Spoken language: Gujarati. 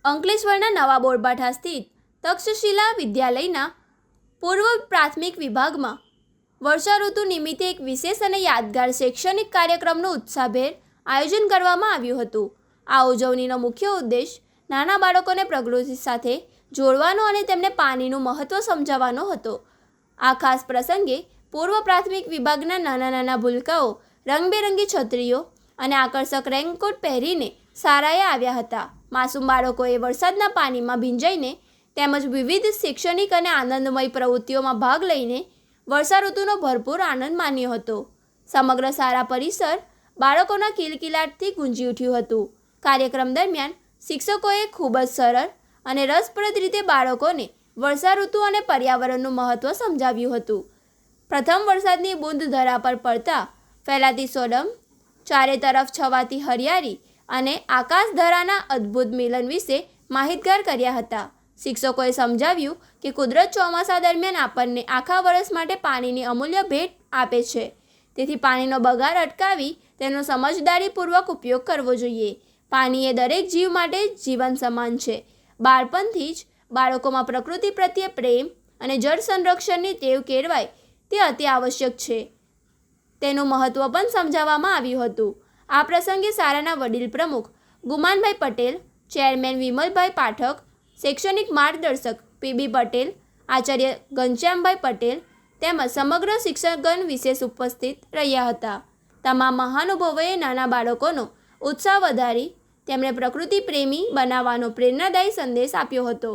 અંકલેશ્વરના નવા બોરબાઠા સ્થિત તક્ષશિલા વિદ્યાલયના પૂર્વ પ્રાથમિક વિભાગમાં વર્ષાઋતુ નિમિત્તે એક વિશેષ અને યાદગાર શૈક્ષણિક કાર્યક્રમનું ઉત્સાહભેર આયોજન કરવામાં આવ્યું હતું. આ ઉજવણીનો મુખ્ય ઉદ્દેશ નાના બાળકોને પ્રકૃતિ સાથે જોડવાનો અને તેમને પાણીનું મહત્ત્વ સમજાવવાનો હતો. આ ખાસ પ્રસંગે પૂર્વ પ્રાથમિક વિભાગના નાના નાના ભૂલકાઓ રંગબેરંગી છત્રીઓ અને આકર્ષક રેનકોટ પહેરીને શાળાએ આવ્યા હતા. માસૂમ બાળકોએ વરસાદના પાણીમાં ભીંજાઈને તેમજ વિવિધ શૈક્ષણિક અને આનંદમય પ્રવૃત્તિઓમાં ભાગ લઈને વર્ષાઋતુનો ભરપૂર આનંદ માણ્યો હતો. સમગ્ર શાળા પરિસર બાળકોના કિલકિલાટથી ગુંજી ઉઠ્યું હતું. કાર્યક્રમ દરમિયાન શિક્ષકોએ ખૂબ જ સરળ અને રસપ્રદ રીતે બાળકોને વર્ષાઋતુ અને પર્યાવરણનું મહત્ત્વ સમજાવ્યું હતું. પ્રથમ વરસાદની બૂંદ ધરા પર પડતા ફેલાતી સોડમ, ચારે તરફ છવાતી હરિયાળી અને આકાશધરાના અદ્ભુત મિલન વિશે માહિતગાર કર્યા હતા. શિક્ષકોએ સમજાવ્યું કે કુદરત ચોમાસા દરમિયાન આપણને આખા વર્ષ માટે પાણીની અમૂલ્ય ભેટ આપે છે. તેથી પાણીનો બગાડ અટકાવી તેનો સમજદારીપૂર્વક ઉપયોગ કરવો જોઈએ. પાણી એ દરેક જીવ માટે જીવન સમાન છે. બાળપણથી જ બાળકોમાં પ્રકૃતિ પ્રત્યે પ્રેમ અને જળ સંરક્ષણની ટેવ કેળવાય તે અતિ આવશ્યક છે. તેનું મહત્ત્વ પણ સમજાવવામાં આવ્યું હતું. આ પ્રસંગે શાળાના વડીલ પ્રમુખ ગુમાનભાઈ પટેલ, ચેરમેન વિમલભાઈ પાઠક, શૈક્ષણિક માર્ગદર્શક પીબી પટેલ, આચાર્ય ઘનશ્યામભાઈ પટેલ તેમજ સમગ્ર શિક્ષકગણ વિશેષ ઉપસ્થિત રહ્યા હતા. તમામ મહાનુભાવોએ નાના બાળકોનો ઉત્સાહ વધારી તેમને પ્રકૃતિ પ્રેમી બનાવવાનો પ્રેરણાદાયી સંદેશ આપ્યો હતો.